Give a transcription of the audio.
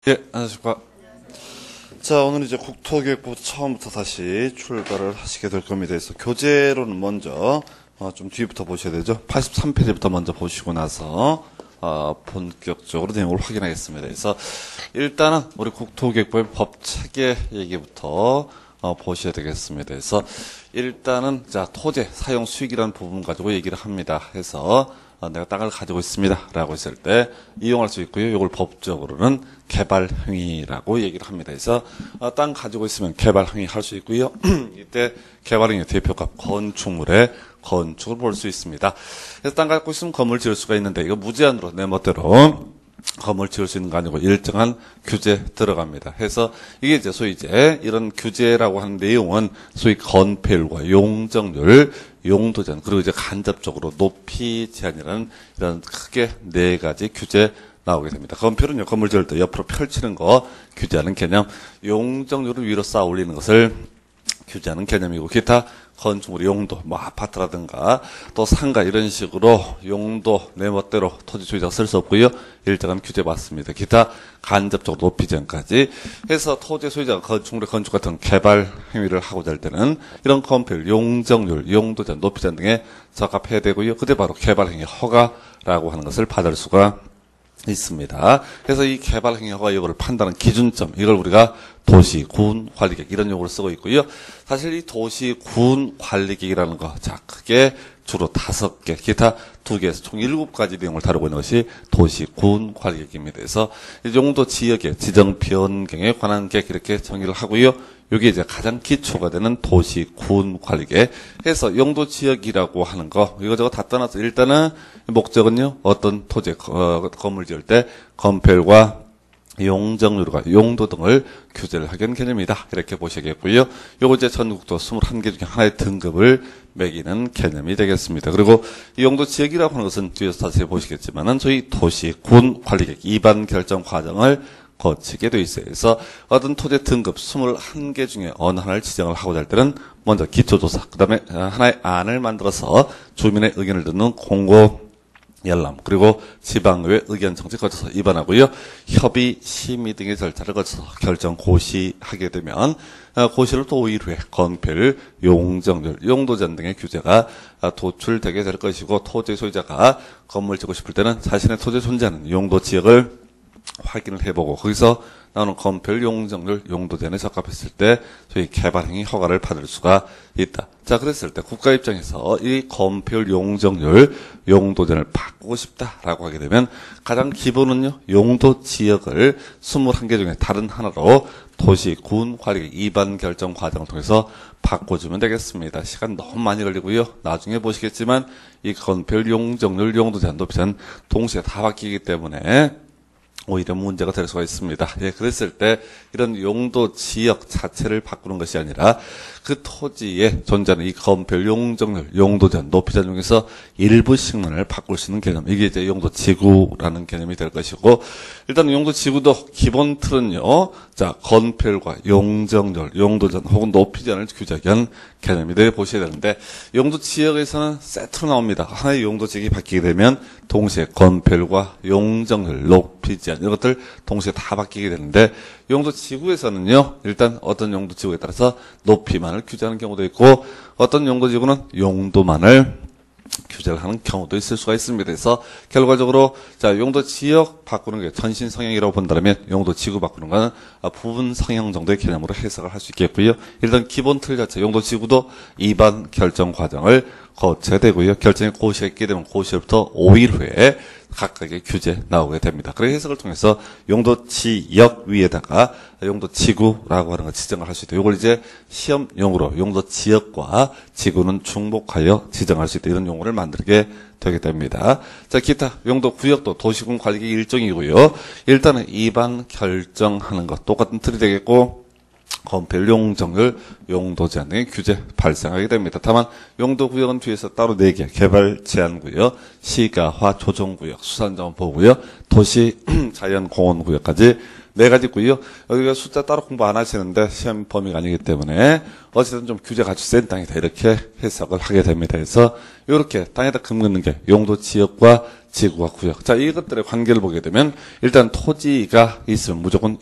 예, 안녕하십니까. 자, 오늘 이제 국토교육부 처음부터 다시 출발을 하시게 될 겁니다. 그래서 교재로는 먼저, 좀 뒤부터 보셔야 되죠. 83페이지부터 먼저 보시고 나서, 본격적으로 내용을 확인하겠습니다. 그래서 일단은 우리 국토교육부의 법체계 얘기부터, 보셔야 되겠습니다. 그래서 일단은, 자, 토지 사용 수익이라는 부분 가지고 얘기를 합니다. 해서, 내가 땅을 가지고 있습니다. 라고 했을 때 이용할 수 있고요. 이걸 법적으로는 개발 행위라고 얘기를 합니다. 그래서 땅 가지고 있으면 개발 행위 할 수 있고요. 이때 개발 행위 대표값 건축물의 건축을 볼 수 있습니다. 그래서 땅 갖고 있으면 건물 지을 수가 있는데 이거 무제한으로 내 멋대로 건물 지을 수 있는 거 아니고 일정한 규제 들어갑니다. 해서 이게 이제 소위 이제 이런 규제라고 하는 내용은 소위 건폐율과 용적률, 용도 제한, 그리고 이제 간접적으로 높이 제한이라는 이런 크게 네 가지 규제 나오게 됩니다. 건폐율은요, 건물 지을 때 옆으로 펼치는 거 규제하는 개념, 용적률은 위로 쌓아 올리는 것을 규제하는 개념이고, 기타 건축물 용도, 뭐 아파트라든가 또 상가 이런 식으로 용도 내 멋대로 토지 소유자가 쓸 수 없고요. 일정한 규제 받습니다. 기타 간접적으로 높이 제한까지 해서 토지 소유자가 건축물의 건축 같은 개발 행위를 하고자 할 때는 이런 건폐율, 용적률, 용도 제한, 높이 제한 등에 적합해야 되고요. 그때 바로 개발 행위 허가라고 하는 것을 받을 수가 있습니다. 그래서 이 개발 행위 허가 여부를 판단하는 기준점, 이걸 우리가 도시, 군, 관리계획 이런 용어를 쓰고 있고요. 사실 이 도시, 군, 관리계획이라는 거, 자, 크게 주로 5개, 기타 2개에서 총 7가지 내용을 다루고 있는 것이 도시, 군, 관리계획입니다. 그래서 용도 지역의 지정 변경에 관한 계획 이렇게 정의를 하고요. 이게 이제 가장 기초가 되는 도시, 군, 관리계획. 해서 용도 지역이라고 하는 거, 이거저거 다 떠나서 일단은 목적은요, 어떤 토지, 건물 지을 때 건폐율과 용적률과 용도 등을 규제를 하게 한 개념이다. 이렇게 보시겠고요. 요거 이제 전국도 21개 중에 하나의 등급을 매기는 개념이 되겠습니다. 그리고 이 용도 지역이라고 하는 것은 뒤에서 자세히 보시겠지만은 저희 도시, 군, 관리계획, 입안 결정 과정을 거치게 돼 있어요. 그래서 어떤 토지 등급 21개 중에 어느 하나를 지정을 하고자 할 때는 먼저 기초조사, 그 다음에 하나의 안을 만들어서 주민의 의견을 듣는 공고 열람, 그리고 지방의회 의견 정치 거쳐서 입안하고요. 협의, 심의 등의 절차를 거쳐서 결정 고시하게 되면 고시를 또 5일 후에 건폐율, 용적률, 용도 제한 등의 규제가 도출되게 될 것이고, 토지 소유자가 건물 짓고 싶을 때는 자신의 토지에 존재하는 용도 지역을 확인을 해보고 거기서 나오는 건폐율, 용적률, 용도 제한에 적합했을 때 저희 개발행위 허가를 받을 수가 있다. 자, 그랬을 때 국가 입장에서 이 건폐율, 용적률, 용도 제한을 바꾸고 싶다라고 하게 되면 가장 기본은요, 용도 지역을 21개 중에 다른 하나로 도시, 군, 관리계획 입안 결정 과정을 통해서 바꿔주면 되겠습니다. 시간 너무 많이 걸리고요. 나중에 보시겠지만 이 건폐율, 용적률, 용도 제한, 높이 제한 동시에 다 바뀌기 때문에 오히려 문제가 될 수가 있습니다. 예, 그랬을 때 이런 용도 지역 자체를 바꾸는 것이 아니라 그 토지에 존재하는 이 건폐율, 용적률, 용도 제한, 높이 제한 중에서 일부 식만을 바꿀 수 있는 개념. 이게 이제 용도 지구라는 개념이 될 것이고, 일단 용도 지구도 기본 틀은요, 자, 건폐율과 용적률, 용도 제한 혹은 높이 제한을 규제한 개념이 돼 보셔야 되는데, 용도 지역에서는 세트로 나옵니다. 하나의 용도 지역이 바뀌게 되면 동시에 건폐율과 용적률, 높이 제한 이런 것들 동시에 다 바뀌게 되는데, 용도 지구에서는요, 일단 어떤 용도 지구에 따라서 높이만을 규제하는 경우도 있고, 어떤 용도 지구는 용도만을 규제를 하는 경우도 있을 수가 있습니다. 그래서 결과적으로 자, 용도 지역 바꾸는 게 전신 성향이라고 본다면 용도 지구 바꾸는 거는 부분 성향 정도의 개념으로 해석을 할 수 있겠고요. 일단 기본 틀 자체 용도 지구도 입안 결정 과정을 거쳐야 되고요. 결정이 고시가 있게 되면 고시로부터 5일 후에 각각의 규제 나오게 됩니다. 그래서 해석을 통해서 용도 지역 위에다가 용도 지구라고 하는 걸 지정을 할 수 있다. 이걸 이제 시험용으로 용도 지역과 지구는 중복하여 지정할 수 있다. 이런 용어를 만들게 되게 됩니다. 자, 기타 용도 구역도 도시군 관리계획 일종이고요. 일단은 입안 결정하는 것 똑같은 틀이 되겠고, 건폐율, 용적률, 용도 제한 등의 규제 발생하게 됩니다. 다만 용도구역은 뒤에서 따로 4개, 개발 제한구역, 시가화 조정구역, 수산자원 보호구역, 도시 자연공원구역까지 4가지 있고요. 여기가 숫자 따로 공부 안 하시는데 시험 범위가 아니기 때문에 어쨌든 좀 규제가 아주 센 땅이다 이렇게 해석을 하게 됩니다. 그래서 이렇게 땅에다 금긋는 게 용도 지역과 지구와 구역. 자, 이것들의 관계를 보게 되면 일단 토지가 있으면 무조건